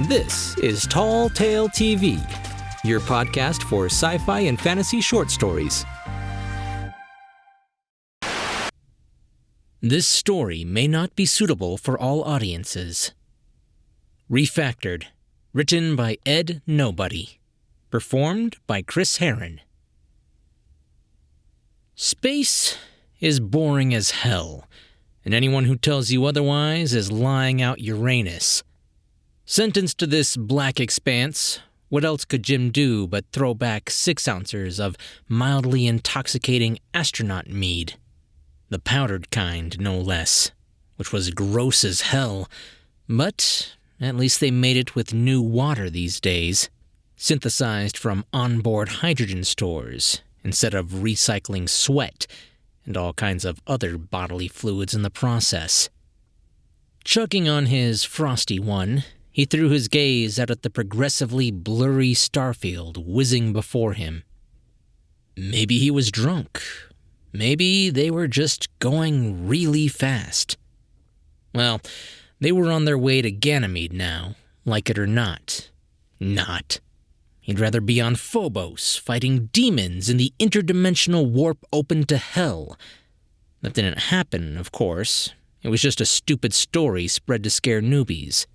This is Tall Tale TV, your podcast for sci-fi and fantasy short stories. This story may not be suitable for all audiences. Refactored, written by Ed Nobody, performed by Chris Herron. Space is boring as hell, and anyone who tells you otherwise is lying out Uranus. Sentenced to this black expanse, what else could Jim do but throw back 6 ounces of mildly intoxicating astronaut mead? The powdered kind, no less, which was gross as hell, but at least they made it with new water these days, synthesized from onboard hydrogen stores instead of recycling sweat and all kinds of other bodily fluids in the process. Chugging on his frosty one, he threw his gaze out at the progressively blurry starfield whizzing before him. Maybe he was drunk. Maybe they were just going really fast. Well, they were on their way to Ganymede now, like it or not. Not. He'd rather be on Phobos, fighting demons in the interdimensional warp open to hell. That didn't happen, of course. It was just a stupid story spread to scare newbies.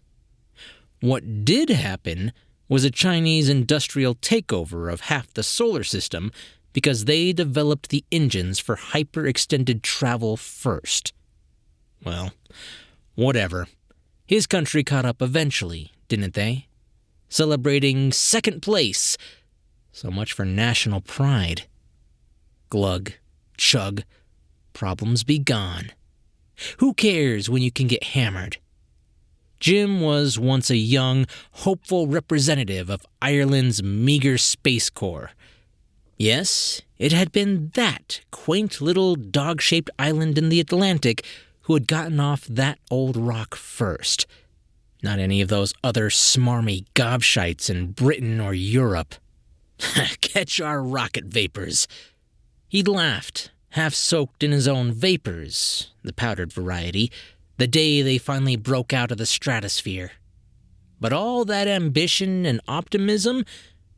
What did happen was a Chinese industrial takeover of half the solar system because they developed the engines for hyper-extended travel first. Well, whatever. His country caught up eventually, didn't they? Celebrating second place. So much for national pride. Glug, chug, problems be gone. Who cares when you can get hammered? Jim was once a young, hopeful representative of Ireland's meager Space Corps. Yes, it had been that quaint little dog-shaped island in the Atlantic who had gotten off that old rock first. Not any of those other smarmy gobshites in Britain or Europe. Catch our rocket vapors. He'd laughed, half-soaked in his own vapors, the powdered variety, the day they finally broke out of the stratosphere. But all that ambition and optimism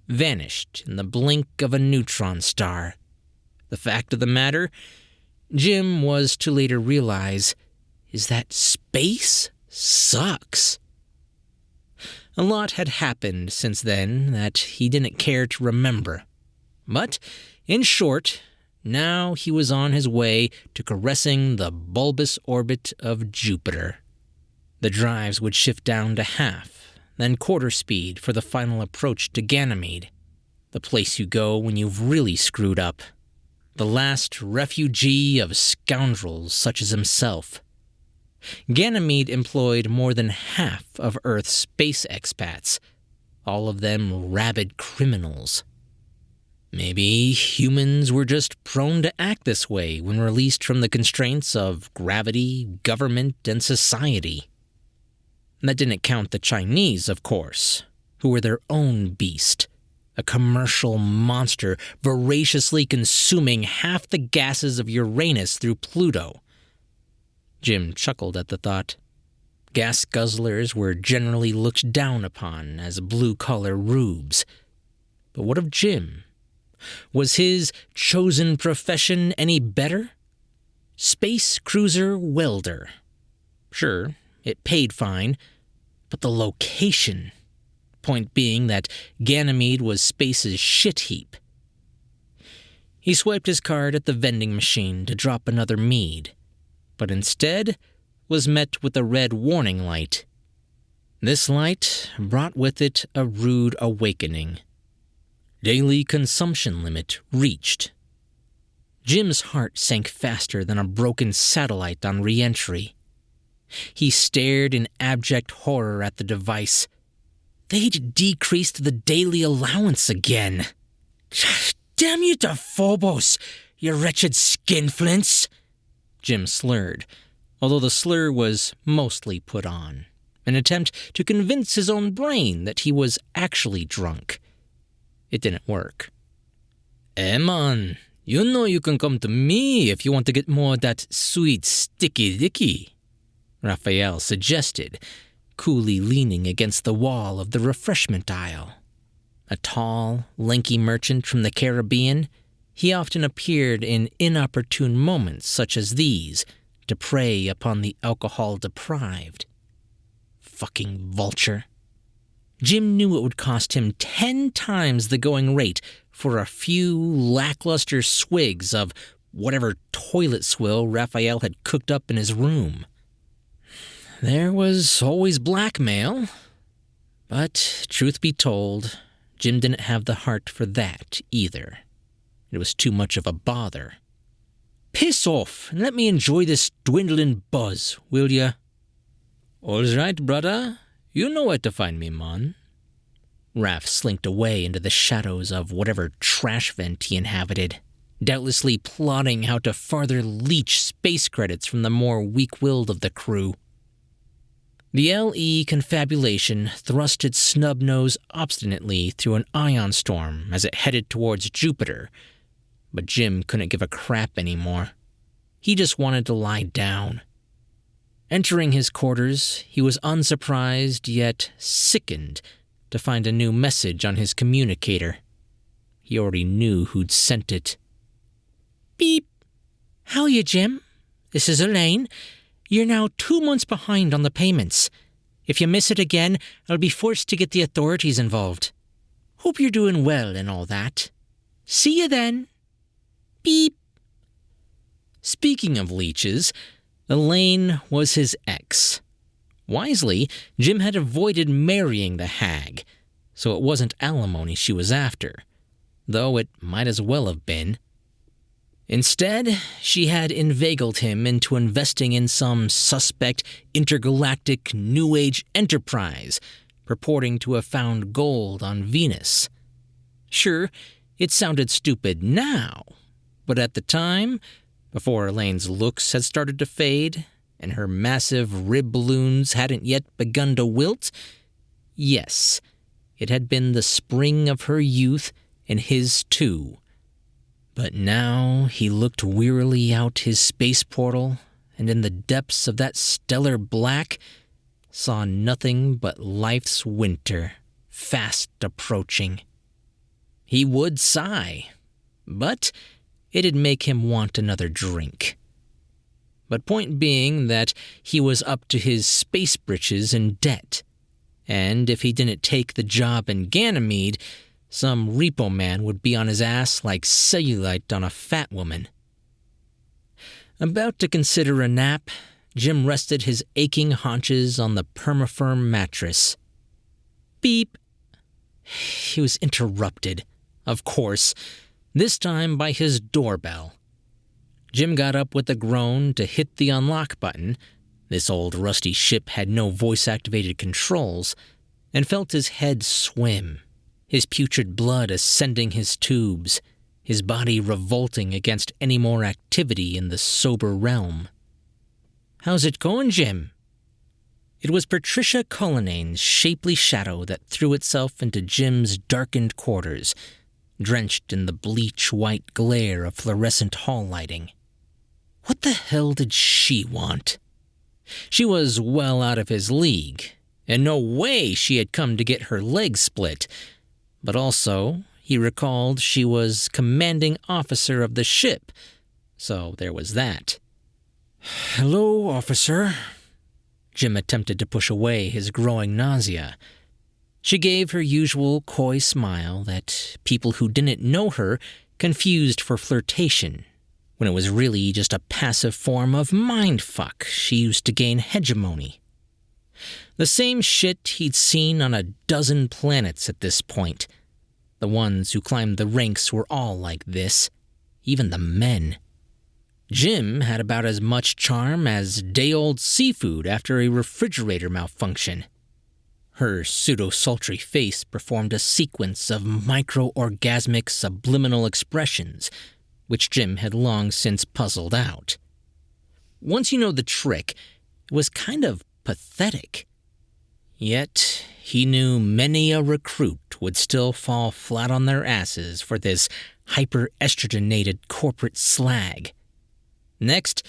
vanished in the blink of a neutron star. The fact of the matter, Jim was to later realize, is that space sucks. A lot had happened since then that he didn't care to remember. But, in short, now he was on his way to caressing the bulbous orbit of Jupiter. The drives would shift down to half, then quarter speed for the final approach to Ganymede, the place you go when you've really screwed up. The last refugee of scoundrels such as himself. Ganymede employed more than half of Earth's space expats, all of them rabid criminals. Maybe humans were just prone to act this way when released from the constraints of gravity, government, and society. That didn't count the Chinese, of course, who were their own beast, a commercial monster voraciously consuming half the gases of Uranus through Pluto. Jim chuckled at the thought. Gas guzzlers were generally looked down upon as blue-collar rubes. But what of Jim? Was his chosen profession any better? Space cruiser welder. Sure, it paid fine, but the location. Point being that Ganymede was space's shit heap. He swiped his card at the vending machine to drop another mead, but instead was met with a red warning light. This light brought with it a rude awakening. Daily consumption limit reached. Jim's heart sank faster than a broken satellite on re-entry. He stared in abject horror at the device. They'd decreased the daily allowance again. Damn you to Phobos, you wretched skinflints! Jim slurred, although the slur was mostly put on, an attempt to convince his own brain that he was actually drunk. It didn't work. Hey man, you know you can come to me if you want to get more of that sweet sticky dicky, Raphael suggested, coolly leaning against the wall of the refreshment aisle. A tall, lanky merchant from the Caribbean, he often appeared in inopportune moments such as these to prey upon the alcohol-deprived. Fucking vulture. Jim knew it would cost him 10 times the going rate for a few lackluster swigs of whatever toilet swill Raphael had cooked up in his room. There was always blackmail, but truth be told, Jim didn't have the heart for that either. It was too much of a bother. Piss off and let me enjoy this dwindling buzz, will ya? All's right, brother. You know where to find me, man. Raph slinked away into the shadows of whatever trash vent he inhabited, doubtlessly plotting how to farther leech space credits from the more weak-willed of the crew. The LE confabulation thrust its snub nose obstinately through an ion storm as it headed towards Jupiter, but Jim couldn't give a crap anymore. He just wanted to lie down. Entering his quarters, he was unsurprised yet sickened to find a new message on his communicator. He already knew who'd sent it. Beep. How you, Jim? This is Elaine. You're now 2 months behind on the payments. If you miss it again, I'll be forced to get the authorities involved. Hope you're doing well and all that. See you then. Beep. Speaking of leeches, Elaine was his ex. Wisely, Jim had avoided marrying the hag, so it wasn't alimony she was after, though it might as well have been. Instead, she had inveigled him into investing in some suspect intergalactic New Age enterprise purporting to have found gold on Venus. Sure, it sounded stupid now, but at the time, before Elaine's looks had started to fade and her massive rib balloons hadn't yet begun to wilt, yes, it had been the spring of her youth and his too. But now he looked wearily out his space portal and in the depths of that stellar black saw nothing but life's winter fast approaching. He would sigh, but it'd make him want another drink. But point being that he was up to his space britches in debt, and if he didn't take the job in Ganymede, some repo man would be on his ass like cellulite on a fat woman. About to consider a nap, Jim rested his aching haunches on the permafirm mattress. Beep. He was interrupted, of course, this time by his doorbell. Jim got up with a groan to hit the unlock button. This old rusty ship had no voice-activated controls, and felt his head swim, his putrid blood ascending his tubes, his body revolting against any more activity in the sober realm. "How's it going, Jim?" It was Patricia Cullinane's shapely shadow that threw itself into Jim's darkened quarters, drenched in the bleach-white glare of fluorescent hall lighting. What the hell did she want? She was well out of his league, and no way she had come to get her leg split. But also, he recalled she was commanding officer of the ship, so there was that. "Hello, officer." Jim attempted to push away his growing nausea. She gave her usual coy smile that people who didn't know her confused for flirtation, when it was really just a passive form of mindfuck she used to gain hegemony. The same shit he'd seen on a dozen planets at this point. The ones who climbed the ranks were all like this, even the men. Jim had about as much charm as day-old seafood after a refrigerator malfunction. Her pseudo-sultry face performed a sequence of micro-orgasmic subliminal expressions, which Jim had long since puzzled out. Once you know the trick, it was kind of pathetic. Yet, he knew many a recruit would still fall flat on their asses for this hyper-estrogenated corporate slag. Next,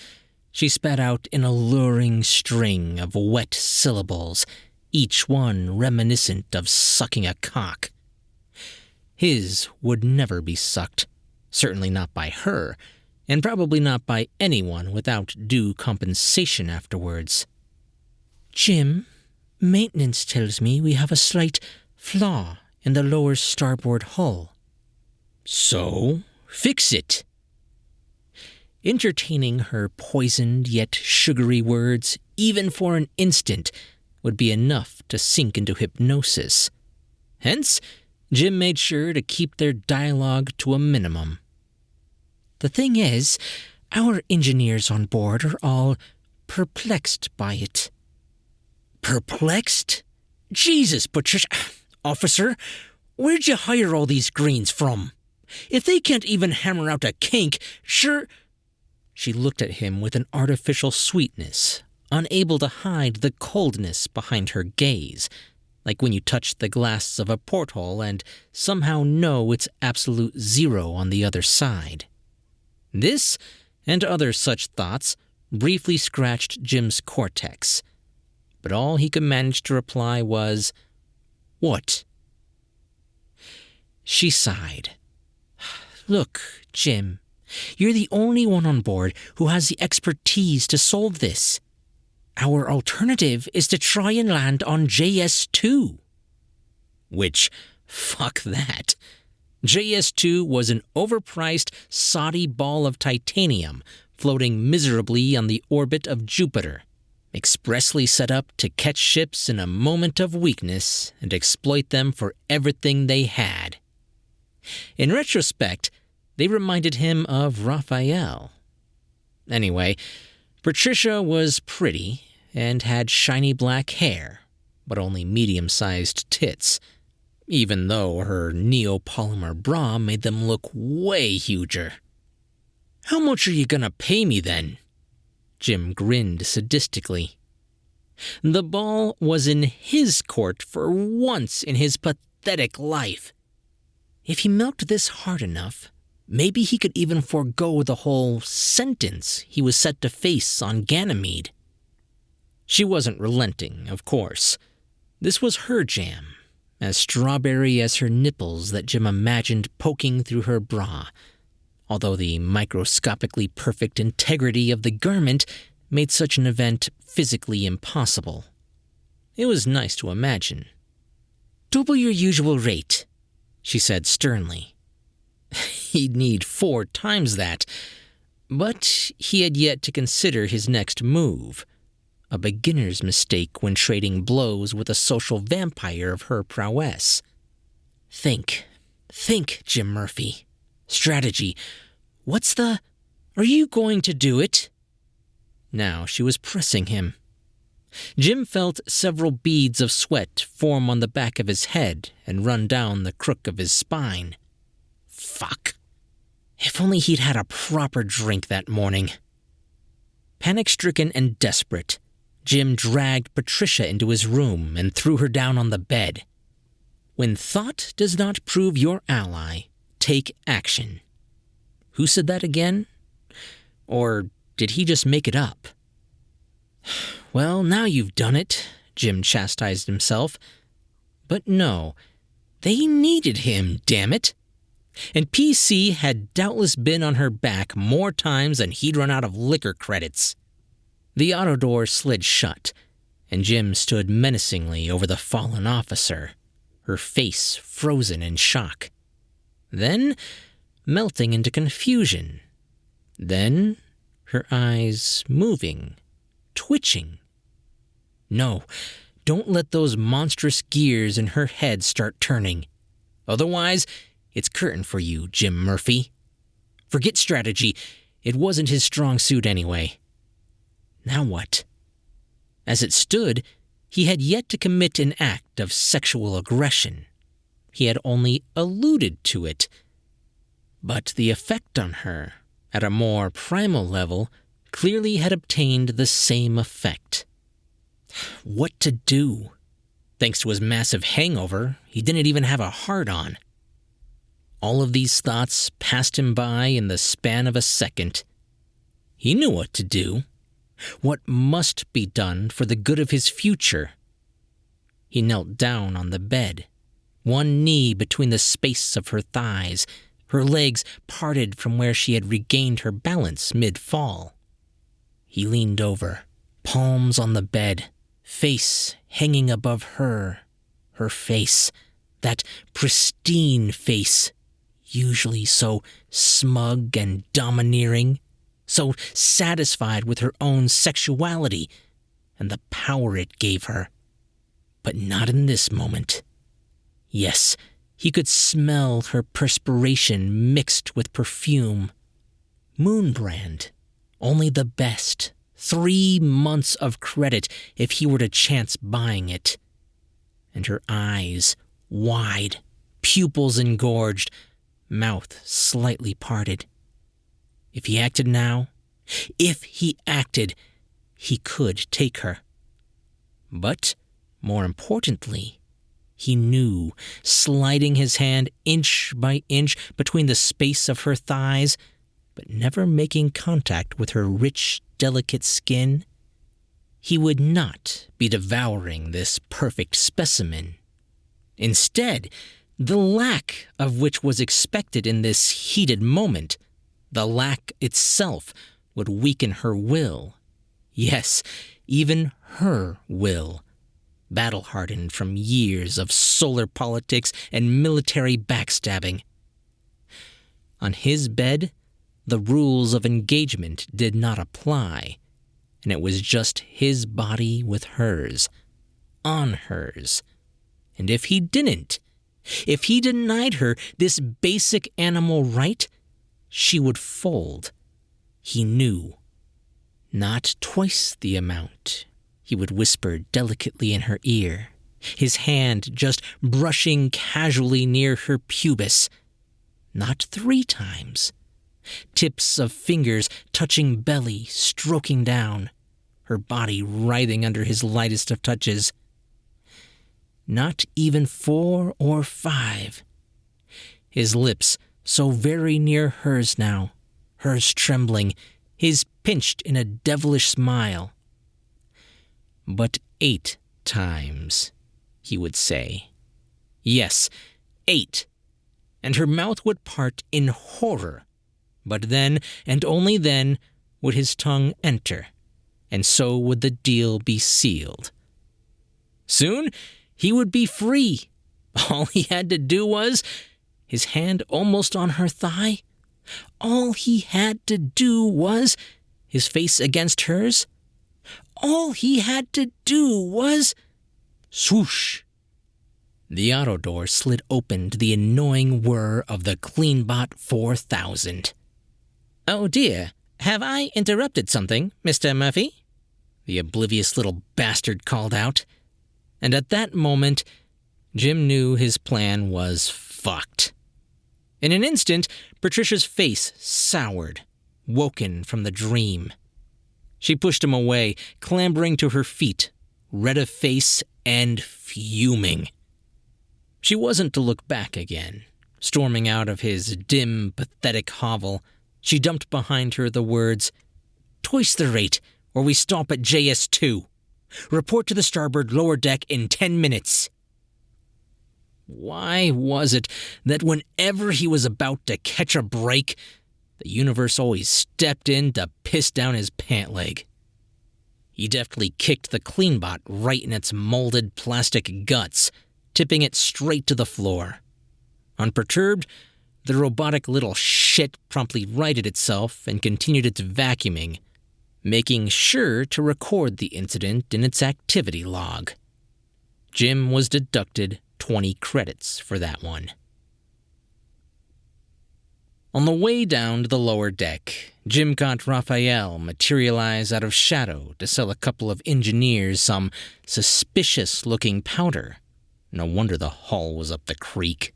she spat out an alluring string of wet syllables, each one reminiscent of sucking a cock. His would never be sucked, certainly not by her, and probably not by anyone without due compensation afterwards. Jim, maintenance tells me we have a slight flaw in the lower starboard hull. So, fix it. Entertaining her poisoned yet sugary words, even for an instant, would be enough to sink into hypnosis. Hence, Jim made sure to keep their dialogue to a minimum. The thing is, our engineers on board are all perplexed by it. Perplexed? Jesus, Patricia. Officer, where'd you hire all these greens from? If they can't even hammer out a kink, sure... She looked at him with an artificial sweetness, unable to hide the coldness behind her gaze, like when you touch the glass of a porthole and somehow know it's absolute zero on the other side. This, and other such thoughts, briefly scratched Jim's cortex, but all he could manage to reply was, "What?" She sighed. Look, Jim, you're the only one on board who has the expertise to solve this. Our alternative is to try and land on JS2. Which, fuck that. JS2 was an overpriced Saudi ball of titanium floating miserably on the orbit of Jupiter, expressly set up to catch ships in a moment of weakness and exploit them for everything they had. In retrospect, they reminded him of Raphael. Anyway, Patricia was pretty and had shiny black hair, but only medium-sized tits, even though her neopolymer bra made them look way huger. "How much are you gonna pay me, then?" Jim grinned sadistically. The ball was in his court for once in his pathetic life. If he milked this hard enough, maybe he could even forego the whole sentence he was set to face on Ganymede. She wasn't relenting, of course. This was her jam, as strawberry as her nipples that Jim imagined poking through her bra, although the microscopically perfect integrity of the garment made such an event physically impossible. It was nice to imagine. "Double your usual rate," she said sternly. He'd need 4 times that, but he had yet to consider his next move, a beginner's mistake when trading blows with a social vampire of her prowess. Think, Jim Murphy. Strategy. Are you going to do it? Now she was pressing him. Jim felt several beads of sweat form on the back of his head and run down the crook of his spine. Fuck. If only he'd had a proper drink that morning. Panic-stricken and desperate, Jim dragged Patricia into his room and threw her down on the bed. When thought does not prove your ally, take action. Who said that again? Or did he just make it up? Well, now you've done it, Jim chastised himself. But no, they needed him, damn it. And PC had doubtless been on her back more times than he'd run out of liquor credits. The auto door slid shut, and Jim stood menacingly over the fallen officer, her face frozen in shock. Then, melting into confusion. Then, her eyes moving, twitching. No, don't let those monstrous gears in her head start turning. Otherwise, it's curtain for you, Jim Murphy. Forget strategy. It wasn't his strong suit anyway. Now what? As it stood, he had yet to commit an act of sexual aggression. He had only alluded to it. But the effect on her, at a more primal level, clearly had obtained the same effect. What to do? Thanks to his massive hangover, he didn't even have a hard-on. All of these thoughts passed him by in the span of a second. He knew what to do, what must be done for the good of his future. He knelt down on the bed, one knee between the space of her thighs, her legs parted from where she had regained her balance mid-fall. He leaned over, palms on the bed, face hanging above her face, that pristine face, usually so smug and domineering, so satisfied with her own sexuality and the power it gave her. But not in this moment. Yes, he could smell her perspiration mixed with perfume. Moonbrand, only the best. 3 months of credit if he were to chance buying it. And her eyes, wide, pupils engorged, mouth slightly parted. If he acted now, he could take her. But, more importantly, he knew, sliding his hand inch by inch between the space of her thighs, but never making contact with her rich, delicate skin, he would not be devouring this perfect specimen. Instead, the lack of which was expected in this heated moment, the lack itself, would weaken her will. Yes, even her will, battle-hardened from years of solar politics and military backstabbing. On his bed, the rules of engagement did not apply, and it was just his body with hers, on hers. And if he didn't, if he denied her this basic animal right, she would fold. He knew. Not twice the amount, he would whisper delicately in her ear, his hand just brushing casually near her pubis. Not 3 times. Tips of fingers touching belly, stroking down, her body writhing under his lightest of touches. Not even 4 or 5. His lips so very near hers now, hers trembling, his pinched in a devilish smile. But 8 times, he would say. Yes, 8. And her mouth would part in horror. But then, and only then, would his tongue enter, and so would the deal be sealed. Soon, he would be free. All he had to do was, his hand almost on her thigh, all he had to do was, his face against hers, all he had to do was, swoosh. The auto door slid open to the annoying whir of the CleanBot 4000. "Oh dear, have I interrupted something, Mr. Murphy?" the oblivious little bastard called out. And at that moment, Jim knew his plan was fucked. In an instant, Patricia's face soured, woken from the dream. She pushed him away, clambering to her feet, red of face and fuming. She wasn't to look back again. Storming out of his dim, pathetic hovel, she dumped behind her the words, "Twice the rate, or we stop at JS2. Report to the starboard lower deck in 10 minutes. Why was it that whenever he was about to catch a break, the universe always stepped in to piss down his pant leg? He deftly kicked the CleanBot right in its molded plastic guts, tipping it straight to the floor. Unperturbed, the robotic little shit promptly righted itself and continued its vacuuming, making sure to record the incident in its activity log. Jim was deducted 20 credits for that one. On the way down to the lower deck, Jim caught Raphael materialize out of shadow to sell a couple of engineers some suspicious-looking powder. No wonder the hull was up the creek.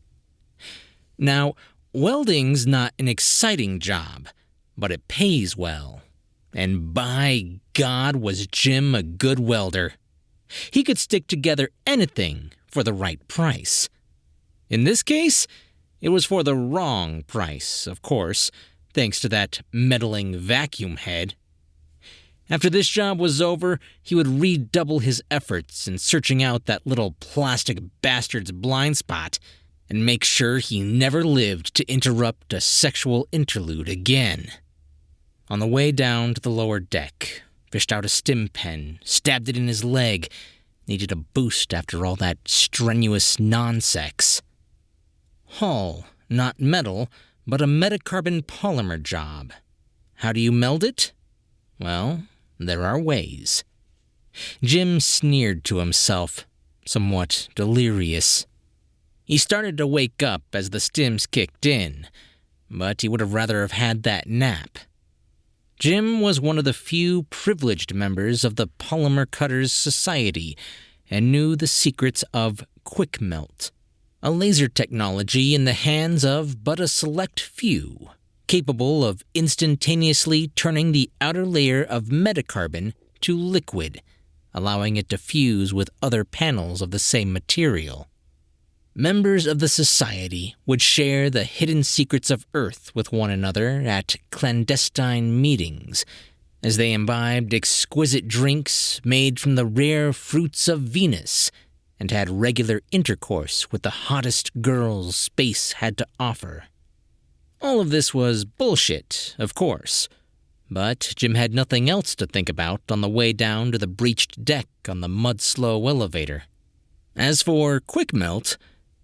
Now, welding's not an exciting job, but it pays well. And by God, was Jim a good welder. He could stick together anything for the right price. In this case, it was for the wrong price, of course, thanks to that meddling vacuum head. After this job was over, he would redouble his efforts in searching out that little plastic bastard's blind spot and make sure he never lived to interrupt a sexual interlude again. On the way down to the lower deck, fished out a stim pen, stabbed it in his leg. Needed a boost after all that strenuous non-sex. Hull, not metal, but a metacarbon polymer job. How do you meld it? Well, there are ways. Jim sneered to himself, somewhat delirious. He started to wake up as the stims kicked in, but he would have rather have had that nap. Jim was one of the few privileged members of the Polymer Cutters Society and knew the secrets of quick melt, a laser technology in the hands of but a select few, capable of instantaneously turning the outer layer of metacarbon to liquid, allowing it to fuse with other panels of the same material. Members of the society would share the hidden secrets of Earth with one another at clandestine meetings, as they imbibed exquisite drinks made from the rare fruits of Venus and had regular intercourse with the hottest girls space had to offer. All of this was bullshit, of course, but Jim had nothing else to think about on the way down to the breached deck on the mud-slow elevator. As for quick melt,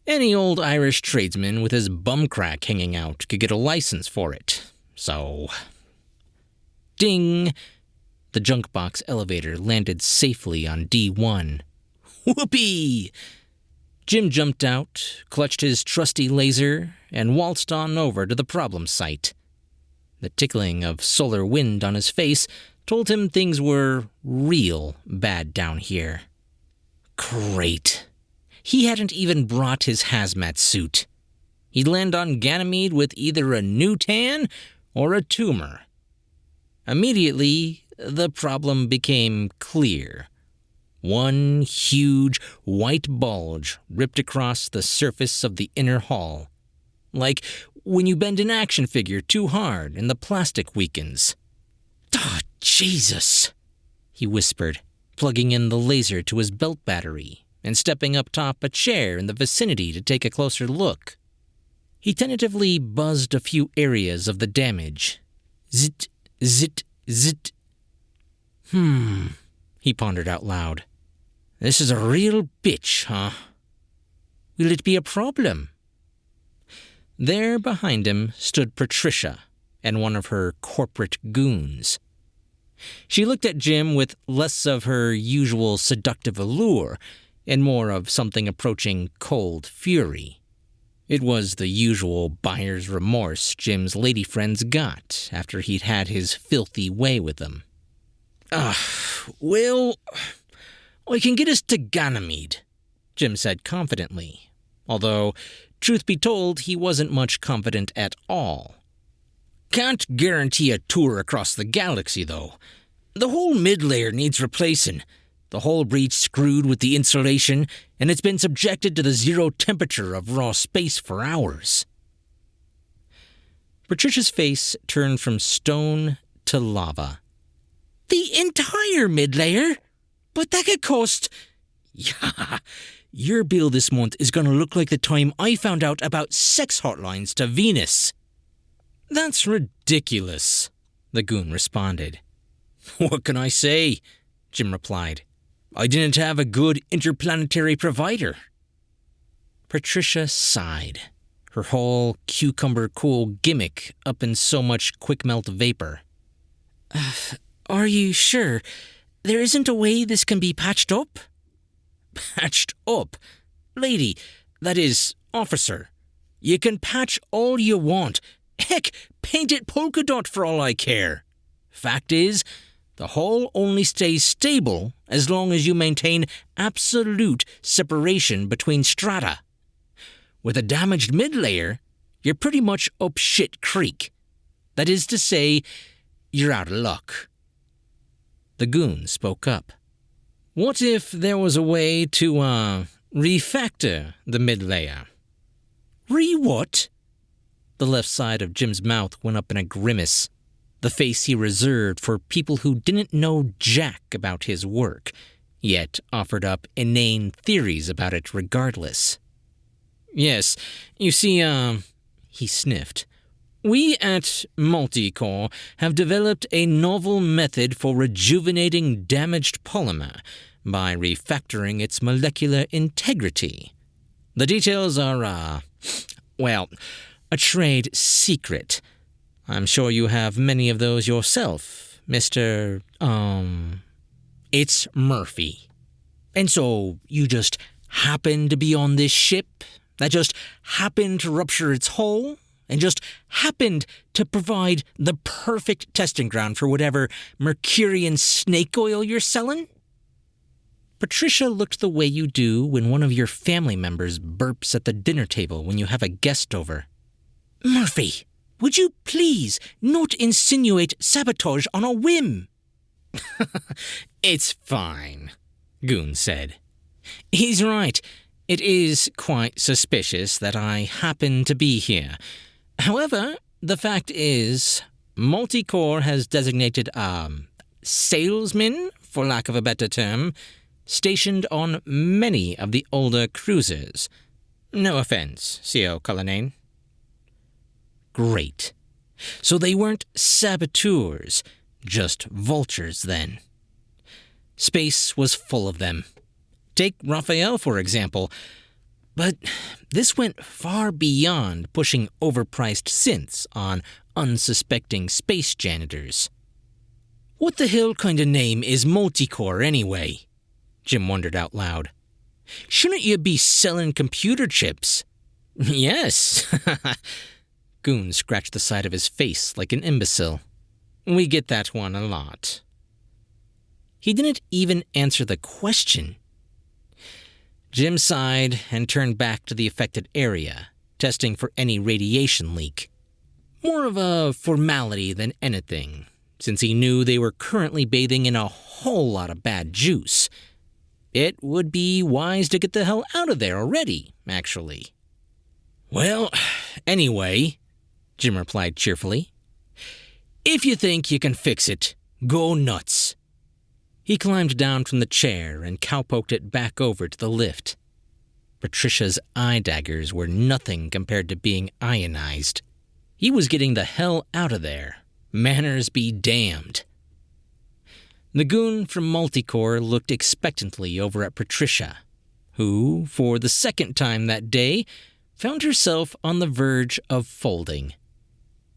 any old Irish tradesman with his bum crack hanging out could get a license for it. So... Ding! The junk box elevator landed safely on D1. Whoopee! Jim jumped out, clutched his trusty laser, and waltzed on over to the problem site. The tickling of solar wind on his face told him things were real bad down here. Great. He hadn't even brought his hazmat suit. He'd land on Ganymede with either a new tan or a tumor. Immediately, the problem became clear. One huge white bulge ripped across the surface of the inner hull. Like when you bend an action figure too hard and the plastic weakens. "Oh, Jesus," he whispered, plugging in the laser to his belt battery and stepping up top a chair in the vicinity to take a closer look. He tentatively buzzed a few areas of the damage. Zit, zit, zit. He pondered out loud. This is a real bitch, huh? Will it be a problem? There behind him stood Patricia and one of her corporate goons. She looked at Jim with less of her usual seductive allure and more of something approaching cold fury. It was the usual buyer's remorse Jim's lady friends got after he'd had his filthy way with them. Well, I can get us to Ganymede, Jim said confidently, although, truth be told, he wasn't much confident at all. Can't guarantee a tour across the galaxy, though. The whole mid-layer needs replacing. The hull breach screwed with the insulation, and it's been subjected to the zero temperature of raw space for hours. Patricia's face turned from stone to lava. The entire mid-layer? But that could cost... Yeah, your bill this month is going to look like the time I found out about sex hotlines to Venus. That's ridiculous, the goon responded. What can I say? Jim replied. I didn't have a good interplanetary provider. Patricia sighed, her whole cucumber-cool gimmick up in so much quick-melt vapor. Are you sure? There isn't a way this can be patched up? Patched up? Lady, that is, officer. You can patch all you want. Heck, paint it polka dot for all I care. Fact is, the hull only stays stable as long as you maintain absolute separation between strata. With a damaged mid-layer, you're pretty much up shit creek. That is to say, you're out of luck. The goon spoke up. What if there was a way to, refactor the mid-layer? Re-what? The left side of Jim's mouth went up in a grimace. the face he reserved for people who didn't know jack about his work, yet offered up inane theories about it regardless. "Yes, you see, he sniffed. "We at Multicore have developed a novel method for rejuvenating damaged polymer by refactoring its molecular integrity. The details are, a trade secret. I'm sure you have many of those yourself, Mr. It's Murphy. And so you just happen to be on this ship that just happened to rupture its hull and just happened to provide the perfect testing ground for whatever Mercurian snake oil you're selling?" Patricia looked the way you do when one of your family members burps at the dinner table when you have a guest over. "Murphy, would you please not insinuate sabotage on a whim?" "It's fine," Goon said. "He's right. It is quite suspicious that I happen to be here. However, the fact is, Multicore has designated a salesman, for lack of a better term, stationed on many of the older cruisers. No offense, C.O. Cullinane." Great. So they weren't saboteurs, just vultures then. Space was full of them. Take Raphael, for example. But this went far beyond pushing overpriced synths on unsuspecting space janitors. "What the hell kind of name is Multicore, anyway?" Jim wondered out loud. "Shouldn't you be selling computer chips?" "Yes." Goon scratched the side of his face like an imbecile. "We get that one a lot." He didn't even answer the question. Jim sighed and turned back to the affected area, testing for any radiation leak. More of a formality than anything, since he knew they were currently bathing in a whole lot of bad juice. It would be wise to get the hell out of there already, actually. "Well, anyway," Jim replied cheerfully, "if you think you can fix it, go nuts." He climbed down from the chair and cowpoked it back over to the lift. Patricia's eye daggers were nothing compared to being ionized. He was getting the hell out of there. Manners be damned. The goon from Multicore looked expectantly over at Patricia, who, for the second time that day, found herself on the verge of folding.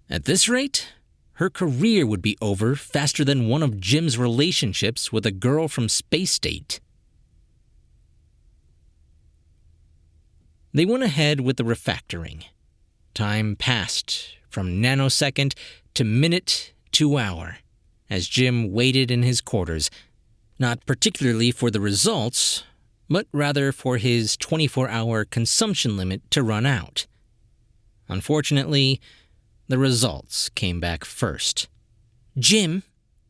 At this rate, her career would be over faster than one of Jim's relationships with a girl from Space State. They went ahead with the refactoring. Time passed from nanosecond to minute to hour as Jim waited in his quarters, not particularly for the results, but rather for his 24-hour consumption limit to run out. Unfortunately, the results came back first. "Jim,"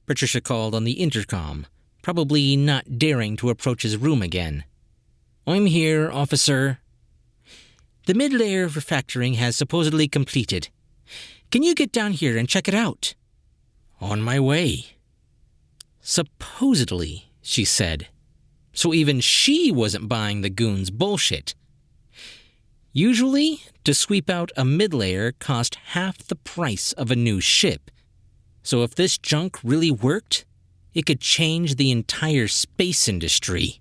Patricia called on the intercom, probably not daring to approach his room again. "I'm here, officer." "The mid-layer refactoring has supposedly completed. Can you get down here and check it out?" "On my way." Supposedly, she said. So even she wasn't buying the goon's bullshit. Usually, to sweep out a mid-layer cost half the price of a new ship. So if this junk really worked, it could change the entire space industry.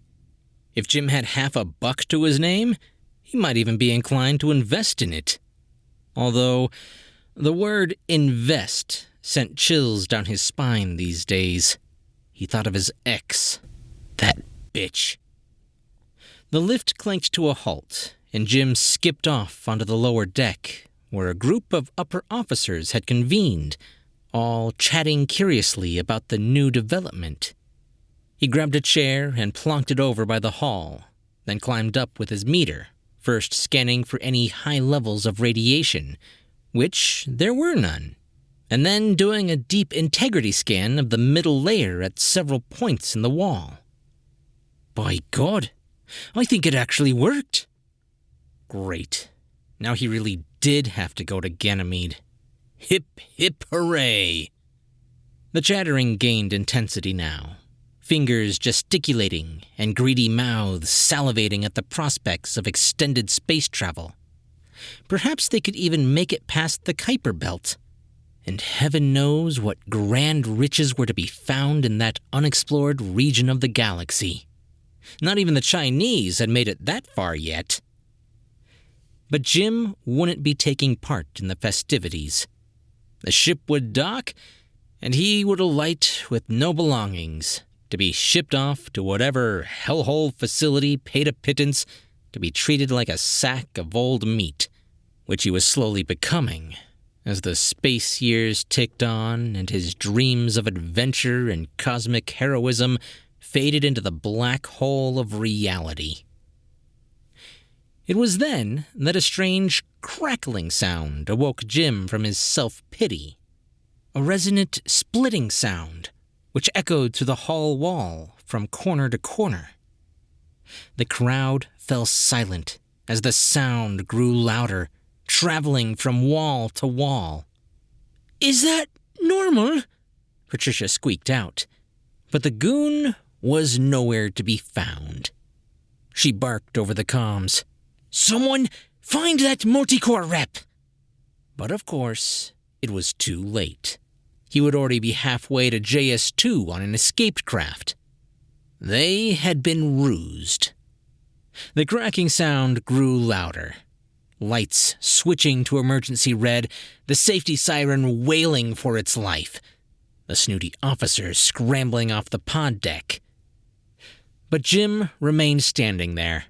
If Jim had $50 to his name, he might even be inclined to invest in it. Although, the word invest sent chills down his spine these days. He thought of his ex. That bitch. The lift clanked to a halt, and Jim skipped off onto the lower deck, where a group of upper officers had convened, all chatting curiously about the new development. He grabbed a chair and plonked it over by the hall, then climbed up with his meter, first scanning for any high levels of radiation, which there were none, and then doing a deep integrity scan of the middle layer at several points in the wall. By God, I think it actually worked. Great. Now he really did have to go to Ganymede. Hip, hip, hooray. The chattering gained intensity now, fingers gesticulating and greedy mouths salivating at the prospects of extended space travel. Perhaps they could even make it past the Kuiper Belt. And heaven knows what grand riches were to be found in that unexplored region of the galaxy. Not even the Chinese had made it that far yet. But Jim wouldn't be taking part in the festivities. The ship would dock, and he would alight with no belongings, to be shipped off to whatever hellhole facility paid a pittance to be treated like a sack of old meat, which he was slowly becoming as the space years ticked on and his dreams of adventure and cosmic heroism faded into the black hole of reality. It was then that a strange crackling sound awoke Jim from his self-pity, a resonant splitting sound which echoed through the hall wall from corner to corner. The crowd fell silent as the sound grew louder, traveling from wall to wall. "Is that normal?" Patricia squeaked out, but the goon was nowhere to be found. She barked over the comms, "Someone find that multicore rep!" But of course, it was too late. He would already be halfway to JS2 on an escaped craft. They had been rused. The cracking sound grew louder. Lights switching to emergency red, the safety siren wailing for its life, the snooty officers scrambling off the pod deck. But Jim remained standing there,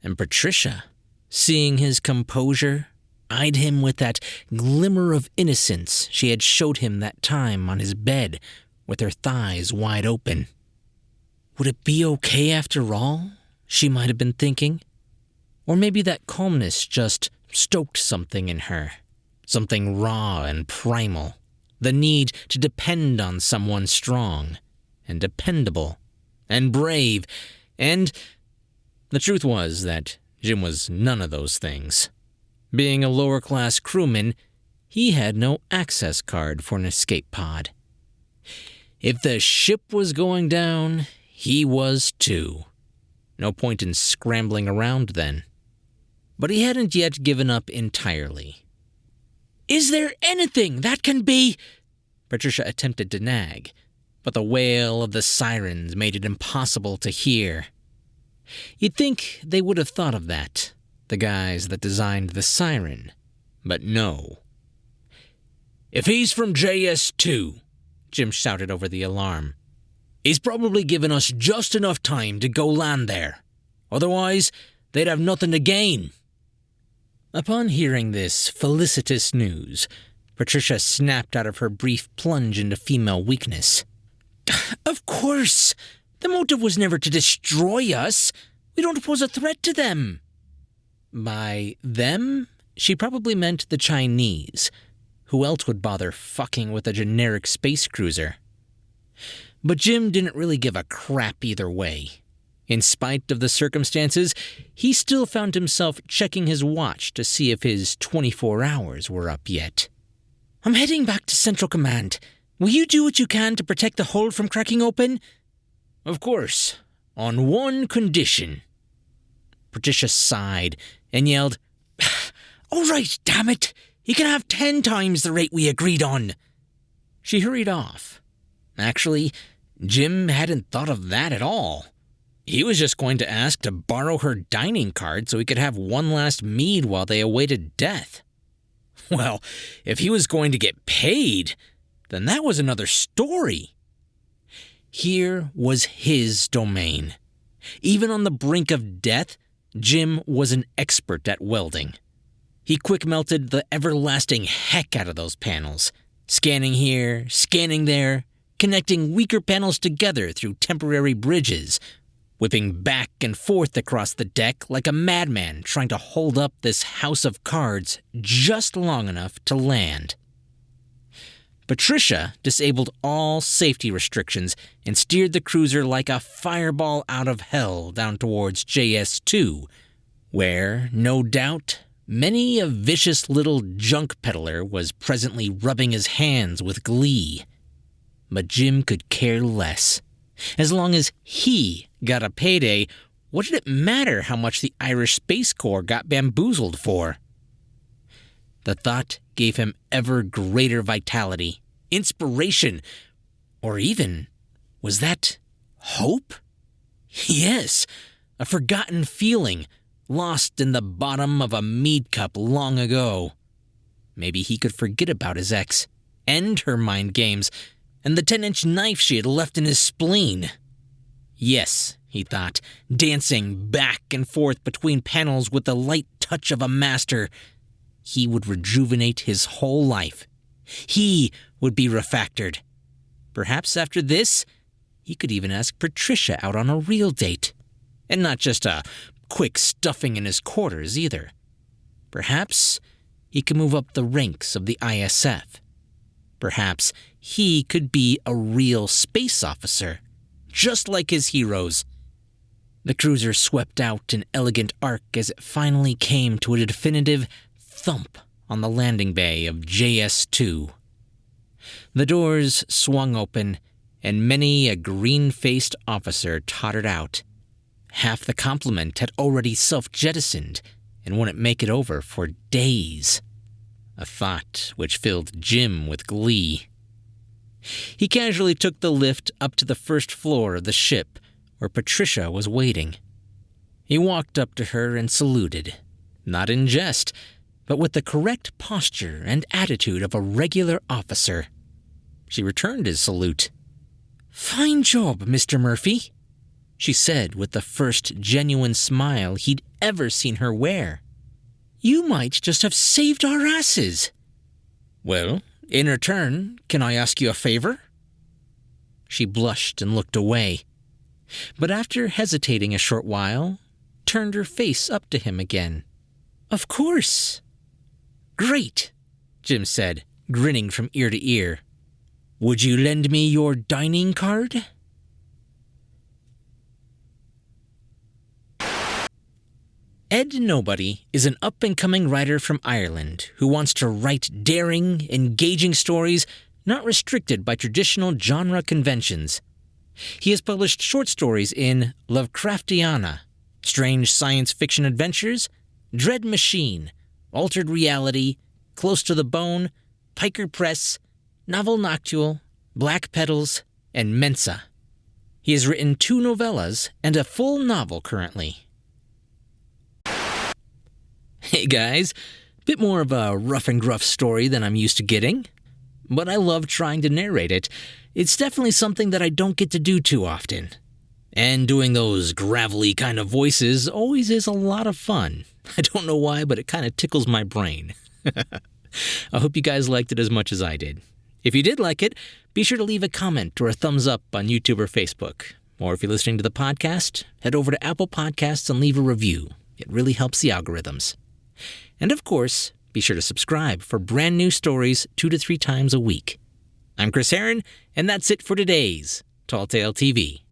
and Patricia, seeing his composure, eyed him with that glimmer of innocence she had showed him that time on his bed with her thighs wide open. Would it be okay after all? She might have been thinking. Or maybe that calmness just stoked something in her, something raw and primal, the need to depend on someone strong and dependable and brave, and the truth was that Jim was none of those things. Being a lower-class crewman, he had no access card for an escape pod. If the ship was going down, he was too. No point in scrambling around then. But he hadn't yet given up entirely. "Is there anything that can be—" Patricia attempted to nag, but the wail of the sirens made it impossible to hear. You'd think they would have thought of that, the guys that designed the siren, but no. "If he's from JS2, Jim shouted over the alarm, he's probably given us just enough time to go land there. Otherwise, they'd have nothing to gain." Upon hearing this felicitous news, Patricia snapped out of her brief plunge into female weakness. "Of course! The motive was never to destroy us. We don't pose a threat to them." By them, she probably meant the Chinese. Who else would bother fucking with a generic space cruiser? But Jim didn't really give a crap either way. In spite of the circumstances, he still found himself checking his watch to see if his 24 hours were up yet. "I'm heading back to Central Command. Will you do what you can to protect the hull from cracking open?" "Of course, on one condition." Patricia sighed and yelled, "All right, damn it! You can have 10 times the rate we agreed on." She hurried off. Actually, Jim hadn't thought of that at all. He was just going to ask to borrow her dining card so he could have one last mead while they awaited death. Well, if he was going to get paid, then that was another story. Here was his domain. Even on the brink of death, Jim was an expert at welding. He quick-melted the everlasting heck out of those panels, scanning here, scanning there, connecting weaker panels together through temporary bridges, whipping back and forth across the deck like a madman trying to hold up this house of cards just long enough to land. Patricia disabled all safety restrictions and steered the cruiser like a fireball out of hell down towards JS2, where, no doubt, many a vicious little junk peddler was presently rubbing his hands with glee. But Jim could care less. As long as he got a payday, what did it matter how much the Irish Space Corps got bamboozled for? The thought gave him ever greater vitality, inspiration, or even, was that hope? Yes, a forgotten feeling, lost in the bottom of a mead cup long ago. Maybe he could forget about his ex, end her mind games, and the 10-inch knife she had left in his spleen. Yes, he thought, dancing back and forth between panels with the light touch of a master. He would rejuvenate his whole life. He would be refactored. Perhaps after this, he could even ask Patricia out on a real date. And not just a quick stuffing in his quarters either. Perhaps he could move up the ranks of the ISF. Perhaps he could be a real space officer, just like his heroes. The cruiser swept out an elegant arc as it finally came to a definitive thump on the landing bay of JS-2. The doors swung open, and many a green-faced officer tottered out. Half the complement had already self-jettisoned and wouldn't make it over for days. A thought which filled Jim with glee. He casually took the lift up to the first floor of the ship, where Patricia was waiting. He walked up to her and saluted, not in jest, but with the correct posture and attitude of a regular officer. She returned his salute. "Fine job, Mr. Murphy," she said with the first genuine smile he'd ever seen her wear. "You might just have saved our asses." "Well, in return, can I ask you a favor?" She blushed and looked away, but after hesitating a short while, turned her face up to him again. "Of course." "Great," Jim said, grinning from ear to ear. "Would you lend me your dining card?" Ed Nobody is an up-and-coming writer from Ireland who wants to write daring, engaging stories not restricted by traditional genre conventions. He has published short stories in Lovecraftiana, Strange Science Fiction Adventures, Dread Machine, Altered Reality, Close to the Bone, Piker Press, Novel Noctule, Black Petals, and Mensa. He has written 2 novellas and a full novel currently. Hey guys, bit more of a rough and gruff story than I'm used to getting, but I love trying to narrate it. It's definitely something that I don't get to do too often. And doing those gravelly kind of voices always is a lot of fun. I don't know why, but it kind of tickles my brain. I hope you guys liked it as much as I did. If you did like it, be sure to leave a comment or a thumbs up on YouTube or Facebook. Or if you're listening to the podcast, head over to Apple Podcasts and leave a review. It really helps the algorithms. And of course, be sure to subscribe for brand new stories 2 to 3 times a week. I'm Chris Herron, and that's it for today's Tall Tale TV.